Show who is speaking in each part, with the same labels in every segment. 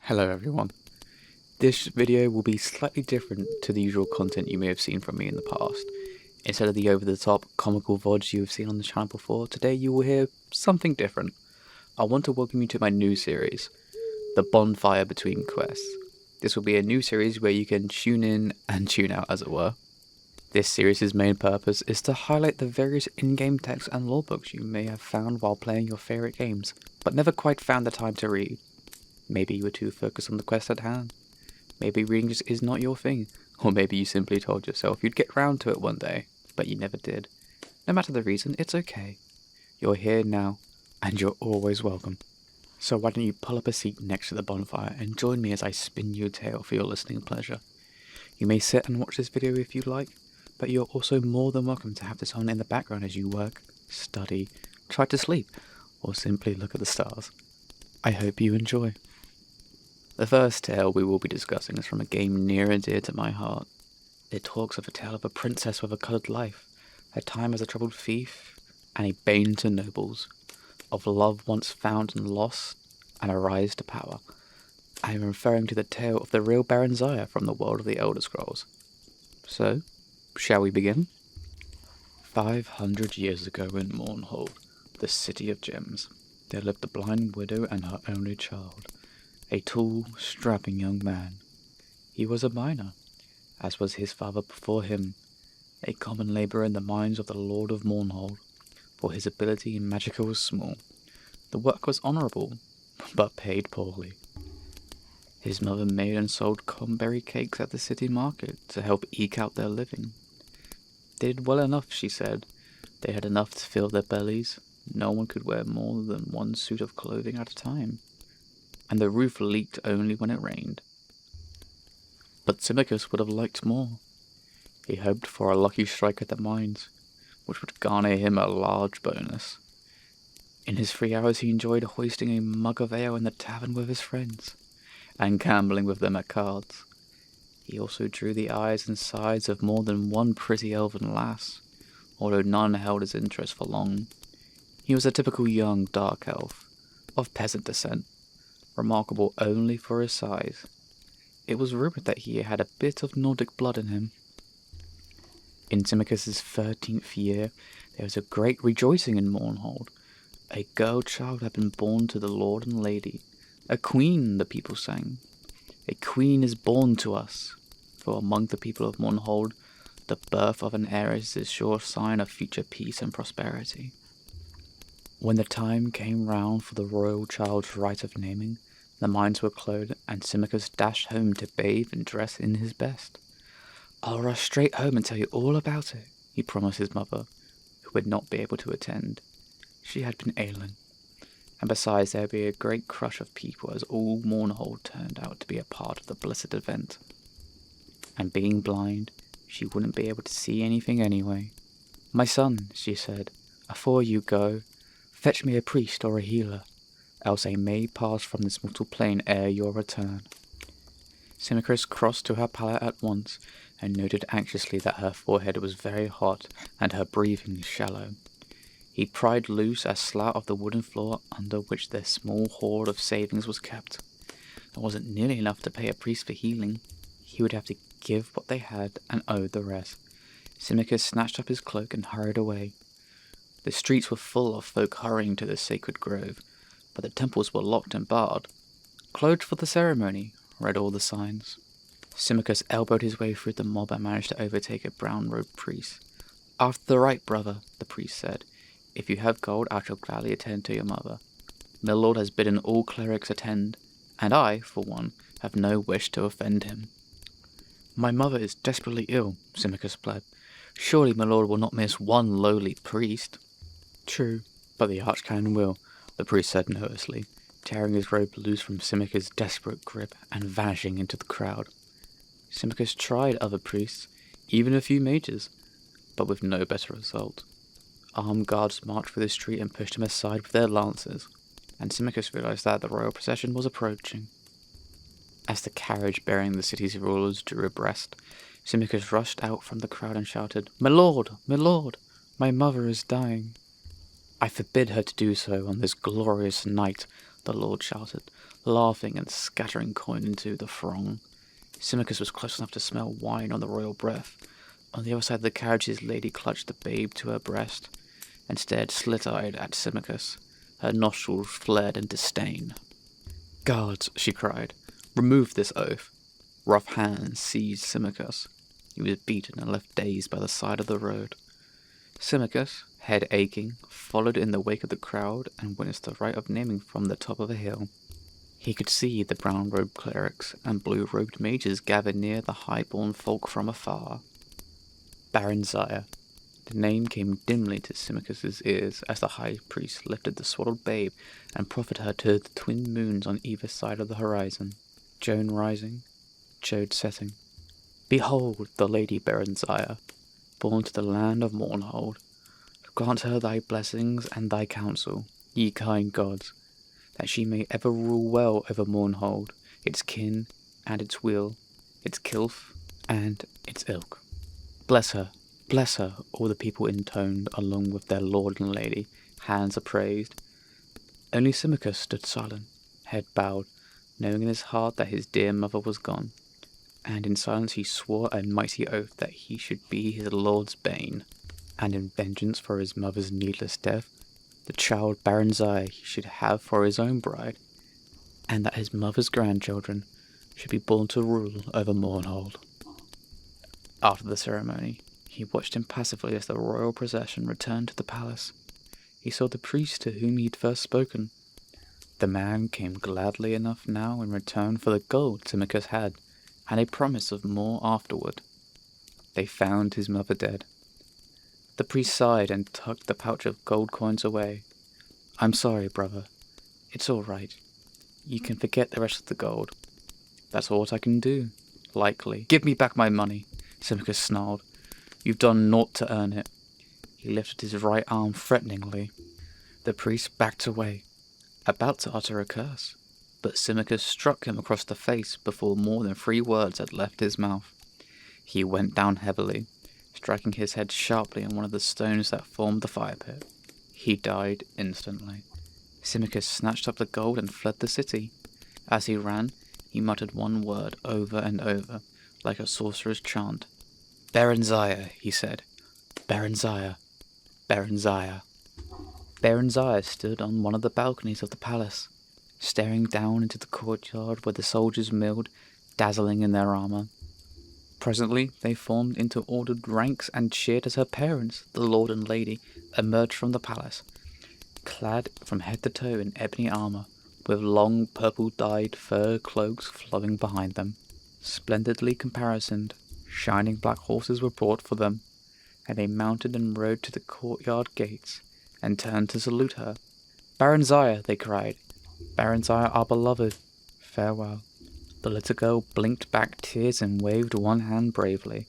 Speaker 1: Hello everyone. This video will be slightly different to the usual content you may have seen from me in the past. Instead of the over-the-top comical VODs you have seen on the channel before, today you will hear something different. I want to welcome you to my new series, The Bonfire Between Quests. This will be a new series where you can tune in and tune out, as it were. This series' main purpose is to highlight the various in-game texts and lore books you may have found while playing your favourite games, but never quite found the time to read. Maybe you were too focused on the quest at hand. Maybe reading just is not your thing. Or maybe you simply told yourself you'd get round to it one day, but you never did. No matter the reason, it's okay. You're here now, and you're always welcome. So why don't you pull up a seat next to the bonfire and join me as I spin you a tale for your listening pleasure. You may sit and watch this video if you like, but you're also more than welcome to have this on in the background as you work, study, try to sleep, or simply look at the stars. I hope you enjoy. The first tale we will be discussing is from a game near and dear to my heart. It talks of a tale of a princess with a coloured life, her time as a troubled thief, and a bane to nobles, of love once found and lost, and a rise to power. I am referring to the tale of the real Barenziah from the world of the Elder Scrolls. So, shall we begin? 500 years ago in Mournhold, the city of gems, there lived a blind widow and her only child. A tall, strapping young man. He was a miner, as was his father before him, a common labourer in the mines of the Lord of Mournhold, for his ability in magica was small. The work was honourable, but paid poorly. His mother made and sold cranberry cakes at the city market to help eke out their living. They did well enough, she said. They had enough to fill their bellies. No one could wear more than one suit of clothing at a time, and the roof leaked only when it rained. But Timicus would have liked more. He hoped for a lucky strike at the mines, which would garner him a large bonus. In his free hours he enjoyed hoisting a mug of ale in the tavern with his friends, and gambling with them at cards. He also drew the eyes and sides of more than one pretty elven lass, although none held his interest for long. He was a typical young dark elf, of peasant descent, remarkable only for his size. It was rumoured that he had a bit of Nordic blood in him. In Timicus's 13th year, there was a great rejoicing in Mournhold. A girl child had been born to the lord and lady. A queen, the people sang. A queen is born to us, for among the people of Mournhold, the birth of an heiress is sure sign of future peace and prosperity. When the time came round for the royal child's rite of naming, the mines were closed, and Timicus dashed home to bathe and dress in his best. "I'll rush straight home and tell you all about it," he promised his mother, who would not be able to attend. She had been ailing, and besides there would be a great crush of people as all Mournhold turned out to be a part of the blessed event. And being blind, she wouldn't be able to see anything anyway. "My son," she said, "afore you go, fetch me a priest or a healer, else I may pass from this mortal plane ere your return." Timicus crossed to her pallet at once, and noted anxiously that her forehead was very hot, and her breathing shallow. He pried loose a slat of the wooden floor under which their small hoard of savings was kept. It wasn't nearly enough to pay a priest for healing. He would have to give what they had and owe the rest. Timicus snatched up his cloak and hurried away. The streets were full of folk hurrying to the sacred grove, but the temples were locked and barred. "Closed for the ceremony," read all the signs. Timicus elbowed his way through the mob and managed to overtake a brown-robed priest. "After the rite, brother," the priest said. "If you have gold, I shall gladly attend to your mother. My lord has bidden all clerics attend, and I, for one, have no wish to offend him." "My mother is desperately ill," Timicus pled. "Surely my lord will not miss one lowly priest." "True, but the archcanon will," the priest said nervously, tearing his robe loose from Timicus' desperate grip and vanishing into the crowd. Timicus tried other priests, even a few mages, but with no better result. Armed guards marched through the street and pushed him aside with their lances, and Timicus realized that the royal procession was approaching. As the carriage bearing the city's rulers drew abreast, Timicus rushed out from the crowd and shouted, my lord, my mother is dying." "I forbid her to do so on this glorious night," the lord shouted. laughing and scattering coin into the throng. Symmachus was close enough to smell wine on the royal breath. On the other side of the carriage his lady clutched the babe to her breast, and stared slit-eyed at Symmachus. Her nostrils flared in disdain. "Guards," she cried, "remove this oaf." Rough hands seized Symmachus. He was beaten and left dazed by the side of the road. Symmachus, head aching, followed in the wake of the crowd and witnessed the rite of naming from the top of a hill. He could see the brown-robed clerics and blue-robed mages gather near the high-born folk from afar. Barenziah. The name came dimly to Symmachus's ears as the high priest lifted the swaddled babe and proffered her to the twin moons on either side of the horizon, Jone rising, Jode setting. "Behold the Lady Barenziah, born to the land of Mournhold. Grant her thy blessings and thy counsel, ye kind gods, that she may ever rule well over Mournhold, its kin and its weal, its kilth and its ilk. Bless her, all the people intoned along with their lord and lady, hands appraised. Only Symmachus stood silent, head bowed, knowing in his heart that his dear mother was gone, and in silence he swore a mighty oath that he should be his lord's bane, and in vengeance for his mother's needless death, the child Barenziah he should have for his own bride, and that his mother's grandchildren should be born to rule over Mournhold. After the ceremony, he watched impassively as the royal procession returned to the palace. He saw the priest to whom he had first spoken. The man came gladly enough now in return for the gold Symmachus had, and a promise of more afterward. They found his mother dead. The priest sighed and tucked the pouch of gold coins away. "I'm sorry, brother. It's all right. You can forget the rest of the gold. That's all I can do, likely." "Give me back my money," Symmachus snarled. "You've done naught to earn it." He lifted his right arm threateningly. The priest backed away, about to utter a curse, but Symmachus struck him across the face before more than 3 words had left his mouth. He went down heavily, striking his head sharply on one of the stones that formed the fire pit. He died instantly. Symmachus snatched up the gold and fled the city. As he ran, he muttered one word over and over, like a sorcerer's chant. "Barenziah," he said. "Barenziah. Barenziah." Barenziah stood on one of the balconies of the palace, staring down into the courtyard where the soldiers milled, dazzling in their armor. Presently they formed into ordered ranks and cheered as her parents, the lord and lady, emerged from the palace, clad from head to toe in ebony armor, with long purple-dyed fur cloaks flowing behind them. Splendidly caparisoned, shining black horses were brought for them, and they mounted and rode to the courtyard gates, and turned to salute her. "Barenziah," they cried. "Barenziah, our beloved, farewell." The little girl blinked back tears and waved one hand bravely.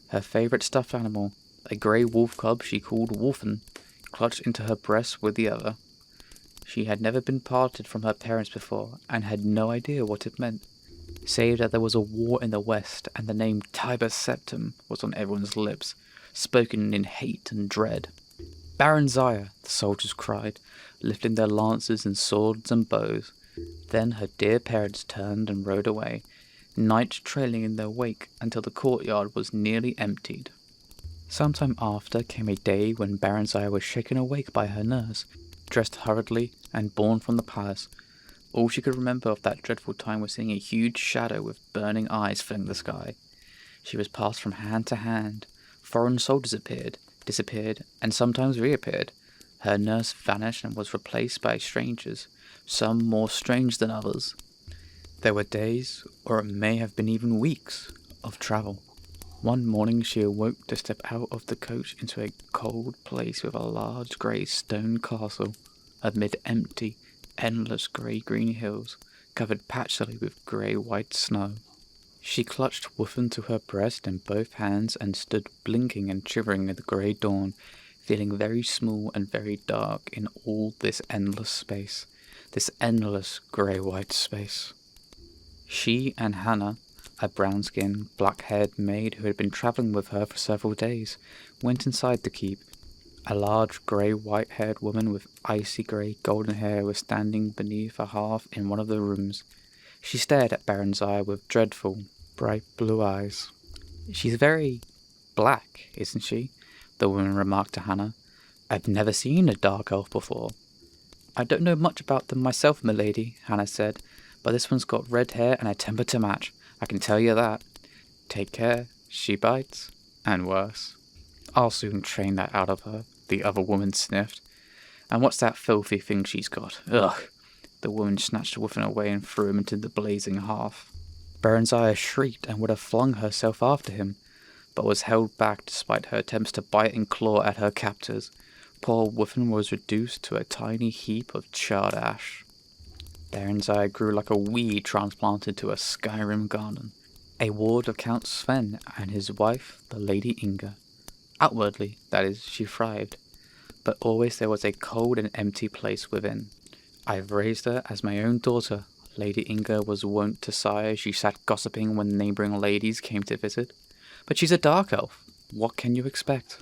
Speaker 1: Her favorite stuffed animal, a grey wolf cub she called Wolfen, clutched into her breast with the other. She had never been parted from her parents before, and had no idea what it meant, save that there was a war in the west, and the name Tiber Septim was on everyone's lips, spoken in hate and dread. "Barenziah," the soldiers cried, lifting their lances and swords and bows. Then her dear parents turned and rode away, night trailing in their wake until the courtyard was nearly emptied. Sometime after came a day when Barenziah was shaken awake by her nurse, dressed hurriedly and borne from the palace. All she could remember of that dreadful time was seeing a huge shadow with burning eyes filling the sky. She was passed from hand to hand. Foreign soldiers appeared, disappeared, and sometimes reappeared. Her nurse vanished and was replaced by strangers, some more strange than others. There were days, or it may have been even weeks, of travel. One morning she awoke to step out of the coach into a cold place with a large grey stone castle, amid empty, endless grey-green hills, covered patchily with grey-white snow. She clutched Wolfen to her breast in both hands and stood blinking and shivering in the grey dawn, feeling very small and very dark in all this endless space, this endless grey-white space. She and Hannah, a brown-skinned, black-haired maid who had been travelling with her for several days, went inside the keep. A large grey white-haired woman with icy grey golden hair was standing beneath a hearth in one of the rooms. She stared at Barenziah with dreadful, bright blue eyes. "She's very black, isn't she?" the woman remarked to Hannah. "I've never seen a dark elf before." "I don't know much about them myself, milady," Hannah said, "but this one's got red hair and a temper to match, I can tell you that. Take care, she bites, and worse." "I'll soon train that out of her," the other woman sniffed. "And what's that filthy thing she's got? Ugh!" The woman snatched the weapon away and threw him into the blazing hearth. Barenziah shrieked and would have flung herself after him, but was held back despite her attempts to bite and claw at her captors. Poor Wuffen was reduced to a tiny heap of charred ash. Barenziah grew like a weed transplanted to a Skyrim garden, a ward of Count Sven and his wife, the Lady Inga. Outwardly, that is, she thrived, but always there was a cold and empty place within. "I've raised her as my own daughter," Lady Inga was wont to sigh as she sat gossiping when neighbouring ladies came to visit. "But she's a dark elf. What can you expect?"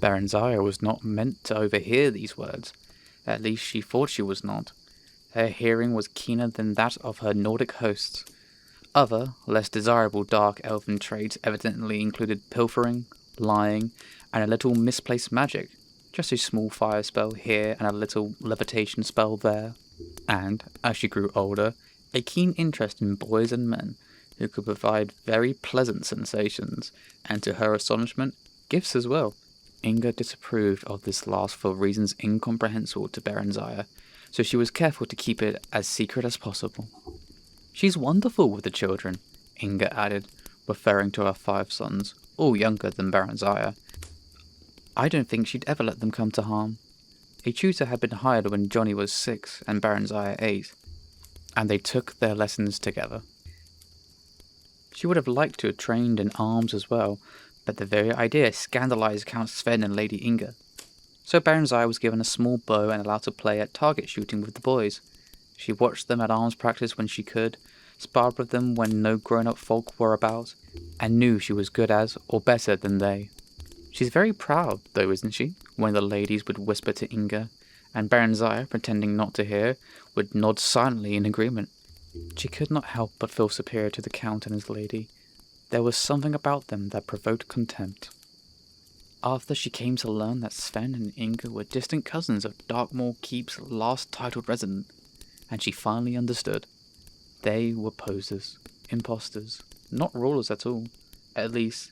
Speaker 1: Barenziah was not meant to overhear these words. At least she thought she was not. Her hearing was keener than that of her Nordic hosts. Other, less desirable dark elfin traits evidently included pilfering, lying, and a little misplaced magic. Just a small fire spell here and a little levitation spell there. And, as she grew older, a keen interest in boys and men, who could provide very pleasant sensations, and to her astonishment, gifts as well. Inga disapproved of this last for reasons incomprehensible to Barenziah, so she was careful to keep it as secret as possible. "She's wonderful with the children," Inga added, referring to her 5 sons, all younger than Barenziah. "I don't think she'd ever let them come to harm." A tutor had been hired when Johnny was 6 and Barenziah 8, and they took their lessons together. She would have liked to have trained in arms as well, but the very idea scandalized Count Sven and Lady Inga. So Barenziah was given a small bow and allowed to play at target shooting with the boys. She watched them at arms practice when she could, sparred with them when no grown-up folk were about, and knew she was good as, or better than they. "She's very proud, though, isn't she?" one of the ladies would whisper to Inga, and Barenziah, pretending not to hear, would nod silently in agreement. She could not help but feel superior to the Count and his lady. There was something about them that provoked contempt. After she came to learn that Sven and Inga were distant cousins of Darkmoor Keep's last titled resident, and she finally understood. They were posers, impostors, not rulers at all. At least,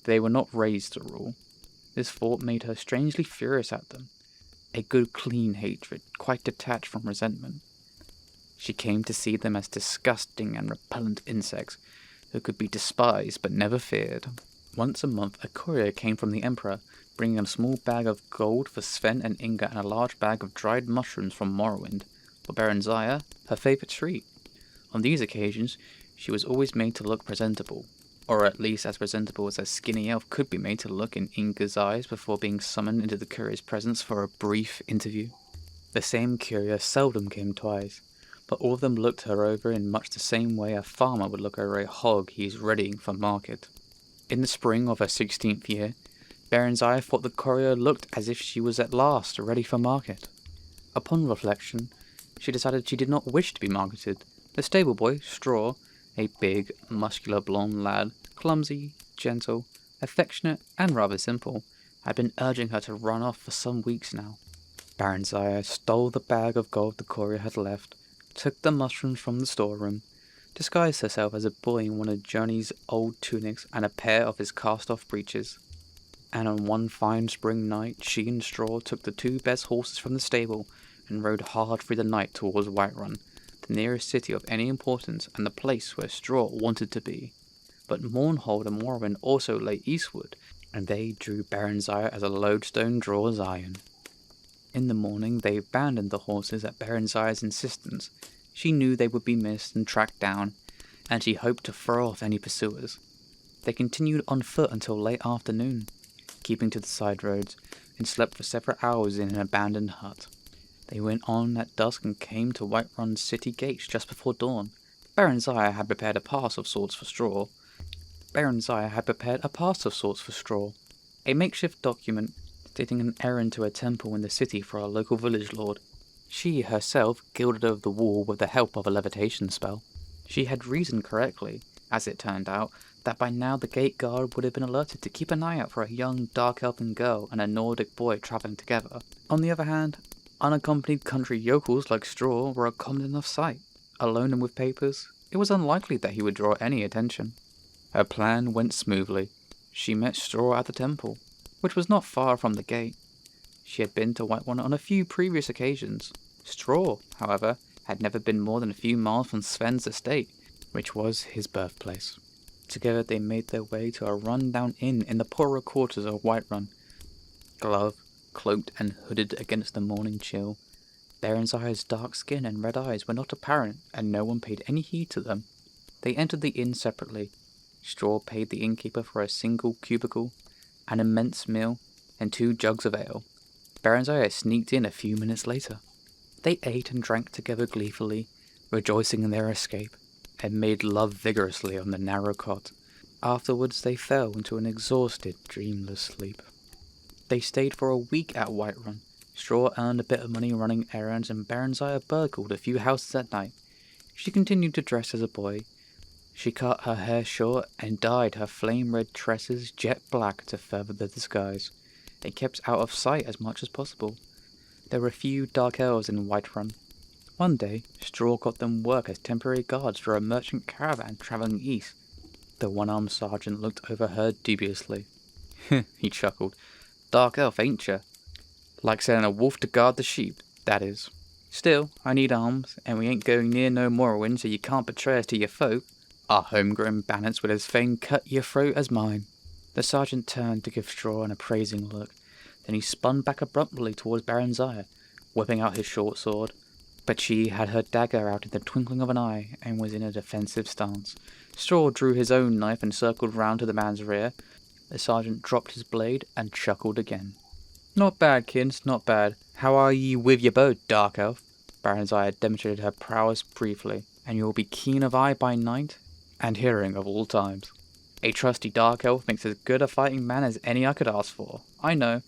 Speaker 1: they were not raised to rule. This thought made her strangely furious at them, a good clean hatred, quite detached from resentment. She came to see them as disgusting and repellent insects, who could be despised but never feared. Once a month a courier came from the Emperor, bringing a small bag of gold for Sven and Inga and a large bag of dried mushrooms from Morrowind, for Barenziah, her favourite treat. On these occasions she was always made to look presentable, or at least as presentable as a skinny elf could be made to look in Inga's eyes before being summoned into the courier's presence for a brief interview. The same courier seldom came twice, but all of them looked her over in much the same way a farmer would look over a hog he is readying for market. In the spring of her 16th year, Barenziah thought the courier looked as if she was at last ready for market. Upon reflection, she decided she did not wish to be marketed. The stable boy, Straw, a big, muscular blonde lad, clumsy, gentle, affectionate, and rather simple, had been urging her to run off for some weeks now. Barenziah stole the bag of gold the courier had left, took the mushrooms from the storeroom, disguised herself as a boy in one of Johnny's old tunics and a pair of his cast-off breeches. And on one fine spring night, she and Straw took the 2 best horses from the stable and rode hard through the night towards Whiterun, the nearest city of any importance and the place where Straw wanted to be. But Mournhold and Morrowind also lay eastward, and they drew Barenziah as a lodestone draws iron. In the morning they abandoned the horses at Barenziah's insistence. She knew they would be missed and tracked down, and she hoped to throw off any pursuers. They continued on foot until late afternoon, keeping to the side roads, and slept for several hours in an abandoned hut. They went on at dusk and came to Whiterun's city gates just before dawn. Barenziah had prepared a pass of sorts for Straw. A makeshift document stating an errand to a temple in the city for a local village lord. She herself gilded over the wall with the help of a levitation spell. She had reasoned correctly, as it turned out, that by now the gate guard would have been alerted to keep an eye out for a young dark elfin girl and a Nordic boy travelling together. On the other hand, unaccompanied country yokels like Straw were a common enough sight. Alone and with papers, it was unlikely that he would draw any attention. Her plan went smoothly. She met Straw at the temple, which was not far from the gate. She had been to Whiterun on a few previous occasions. Straw, however, had never been more than a few miles from Sven's estate, which was his birthplace. Together they made their way to a run-down inn in the poorer quarters of Whiterun. Gloved, cloaked and hooded against the morning chill, Barenziah's dark skin and red eyes were not apparent, and no one paid any heed to them. They entered the inn separately. Straw paid the innkeeper for a single cubicle, an immense meal, and 2 jugs of ale. Barenziah sneaked in a few minutes later. They ate and drank together gleefully, rejoicing in their escape, and made love vigorously on the narrow cot. Afterwards they fell into an exhausted, dreamless sleep. They stayed for a week at Whiterun. Straw earned a bit of money running errands, and Barenziah burgled a few houses at night. She continued to dress as a boy. She cut her hair short and dyed her flame-red tresses jet black to further the disguise, and kept out of sight as much as possible. There were few dark elves in Whiterun. One day, Straw got them work as temporary guards for a merchant caravan travelling east. The one-armed sergeant looked over her dubiously. He chuckled. "Dark elf, ain't ya? Like sending a wolf to guard the sheep, that is. Still, I need arms, and we ain't going near no Morrowind, so you can't betray us to your folk. Our homegrown banners would as fain cut your throat as mine." The sergeant turned to give Straw an appraising look. Then he spun back abruptly towards Barenziah, whipping out his short sword. But she had her dagger out in the twinkling of an eye, and was in a defensive stance. Straw drew his own knife and circled round to the man's rear. The sergeant dropped his blade and chuckled again. "Not bad, kins, not bad. How are ye with your bow, dark elf?" Barenziah demonstrated her prowess briefly. "And you'll be keen of eye by night, and hearing of all times. A trusty dark elf makes as good a fighting man as any I could ask for. I know.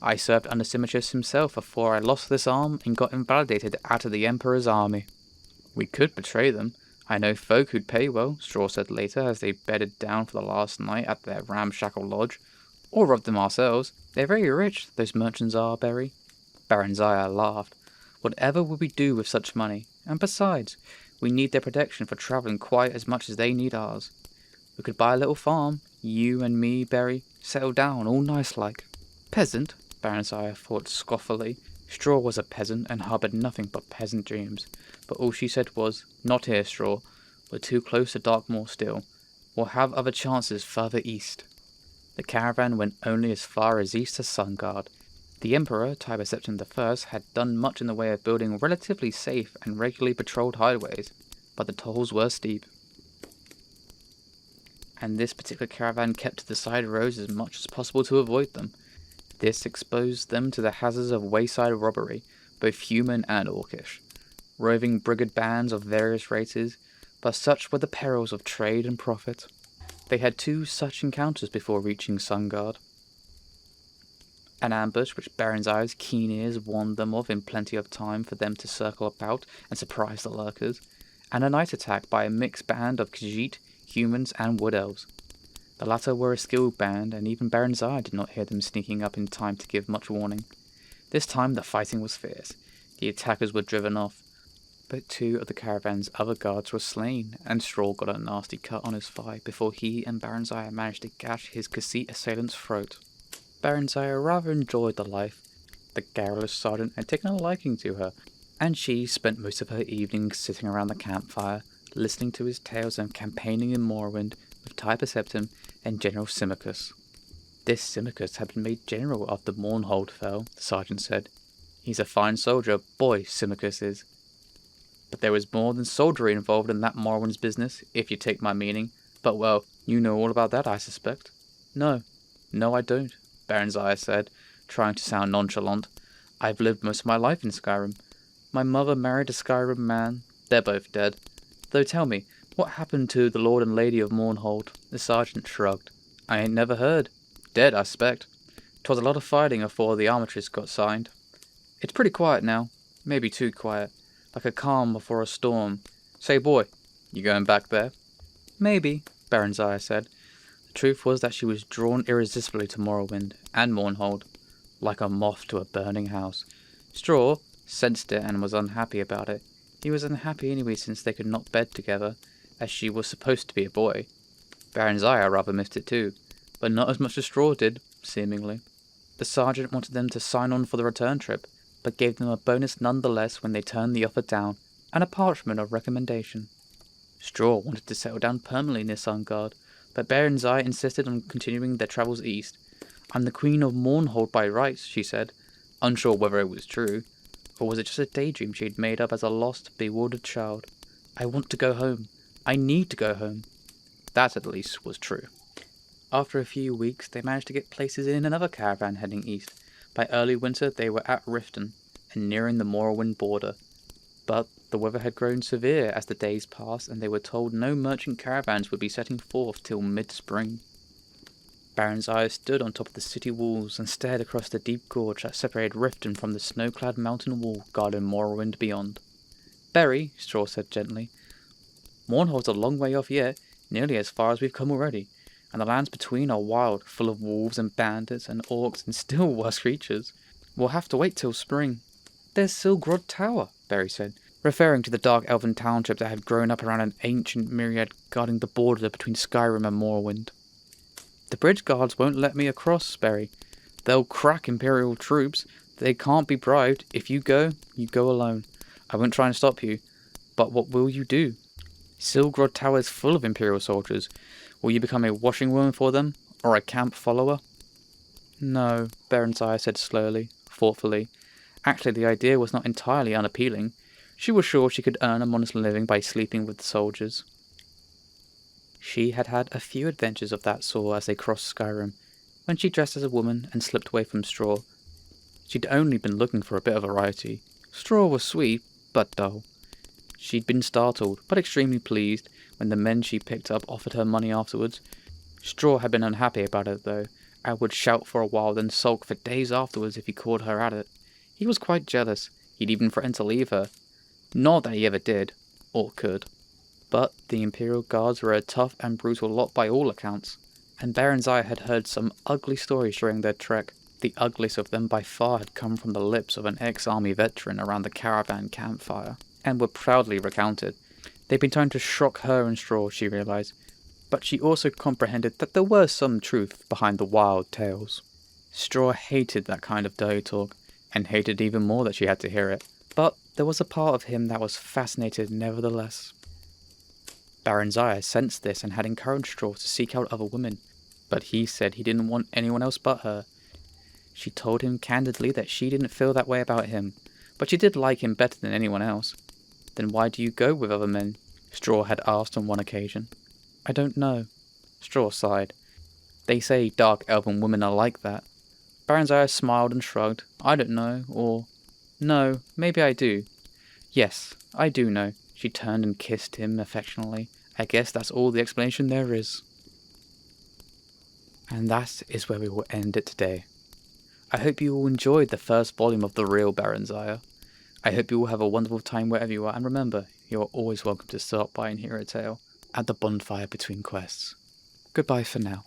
Speaker 1: I served under Symmachus himself before I lost this arm and got invalidated out of the Emperor's army." "We could betray them. I know folk who'd pay well," Straw said later as they bedded down for the last night at their ramshackle lodge. "Or rob them ourselves. They're very rich, those merchants are, Berry." Barenziah laughed. "Whatever would we do with such money? And besides, we need their protection for travelling quite as much as they need ours. We could buy a little farm, you and me, Berry, settle down all nice-like." "Peasant?" Barenziah thought scoffily. Straw was a peasant and harboured nothing but peasant dreams, but all she said was, "Not here, Straw. We're too close to Darkmoor still. We'll have other chances further east." The caravan went only as far as east as Sungard. The Emperor, Tiber Septim I, had done much in the way of building relatively safe and regularly patrolled highways, but the tolls were steep. And this particular caravan kept to the side roads as much as possible to avoid them. This exposed them to the hazards of wayside robbery, both human and orcish. Roving brigand bands of various races, but such were the perils of trade and profit. They had 2 such encounters before reaching Sungard. An ambush which Barenziah's keen ears warned them of in plenty of time for them to circle about and surprise the lurkers, and a night attack by a mixed band of Khajiit, humans and wood elves. The latter were a skilled band, and even Barenziah did not hear them sneaking up in time to give much warning. This time the fighting was fierce. The attackers were driven off, but 2 of the caravan's other guards were slain, and Straw got a nasty cut on his thigh before he and Barenziah managed to gash his Khajiit assailant's throat. Barenziah rather enjoyed the life. The garrulous sergeant had taken a liking to her, and she spent most of her evenings sitting around the campfire, listening to his tales of campaigning in Morrowind with Tiber Septim and General Symmachus. This Symmachus had been made general after Mournhold fell, the sergeant said. "He's a fine soldier, boy, Symmachus is. But there was more than soldiery involved in that Morrowind's business, if you take my meaning. But well, you know all about that, I suspect." No, I don't," Barenziah said, trying to sound nonchalant. "I've lived most of my life in Skyrim. My mother married a Skyrim man. They're both dead. Though tell me, what happened to the Lord and Lady of Mournhold?" The sergeant shrugged. "I ain't never heard. Dead, I s'pect." 'Twas a lot of fighting afore the armistice got signed. It's pretty quiet now, maybe too quiet, like a calm before a storm. Say, boy, you going back there?" "Maybe," Barenziah said. The truth was that she was drawn irresistibly to Morrowind and Mournhold, like a moth to a burning house. Straw sensed it and was unhappy about it. He was unhappy anyway since they could not bed together, as she was supposed to be a boy. Barenziah rather missed it too, but not as much as Straw did, seemingly. The sergeant wanted them to sign on for the return trip, but gave them a bonus nonetheless when they turned the offer down, and a parchment of recommendation. Straw wanted to settle down permanently near Sungard, but Barenziah insisted on continuing their travels east. "I'm the Queen of Mournhold by rights," she said, unsure whether it was true, or was it just a daydream she had made up as a lost, bewildered child. "I want to go home. I need to go home." That, at least, was true. After a few weeks, they managed to get places in another caravan heading east. By early winter, they were at Riften, and nearing the Morrowind border. But the weather had grown severe as the days passed, and they were told no merchant caravans would be setting forth till mid-spring. Barenziah stood on top of the city walls and stared across the deep gorge that separated Riften from the snow-clad mountain wall guarding Morrowind beyond. "Berry," Straw said gently, "Mournhold's a long way off yet, nearly as far as we've come already, and the lands between are wild, full of wolves and bandits and orcs and still worse creatures. We'll have to wait till spring." "There's Silgrod Tower," Berry said, referring to the dark elven township that had grown up around an ancient myriad guarding the border between Skyrim and Morrowind. "The bridge guards won't let me across, Berry. They'll crack Imperial troops. They can't be bribed. If you go alone. I won't try and stop you. But what will you do? Silgrod Tower is full of Imperial soldiers. Will you become a washing woman for them, or a camp follower?" "No," Barenziah said slowly, thoughtfully. Actually, the idea was not entirely unappealing. She was sure she could earn a modest living by sleeping with the soldiers. She had had a few adventures of that sort as they crossed Skyrim, when she dressed as a woman and slipped away from Straw. She'd only been looking for a bit of variety. Straw was sweet, but dull. She'd been startled, but extremely pleased, when the men she picked up offered her money afterwards. Straw had been unhappy about it, though, and would shout for a while, then sulk for days afterwards if he caught her at it. He was quite jealous. He'd even threatened to leave her. Not that he ever did, or could. But the Imperial Guards were a tough and brutal lot by all accounts, and Barenziah had heard some ugly stories during their trek. The ugliest of them by far had come from the lips of an ex-army veteran around the caravan campfire, and were proudly recounted. They'd been trying to shock her and Straw, she realized, but she also comprehended that there was some truth behind the wild tales. Straw hated that kind of dirty talk, and hated even more that she had to hear it, but there was a part of him that was fascinated nevertheless. Barenziah sensed this and had encouraged Straw to seek out other women, but he said he didn't want anyone else but her. She told him candidly that she didn't feel that way about him, but she did like him better than anyone else. "Then why do you go with other men?" Straw had asked on one occasion. "I don't know." Straw sighed. "They say dark elven women are like that." Barenziah smiled and shrugged. "I don't know, or... no, maybe I do. Yes, I do know." She turned and kissed him affectionately. "I guess that's all the explanation there is." And that is where we will end it today. I hope you all enjoyed the first volume of The Real Barenziah. I hope you all have a wonderful time wherever you are, and remember, you are always welcome to stop by and hear a tale at the Bonfire between quests. Goodbye for now.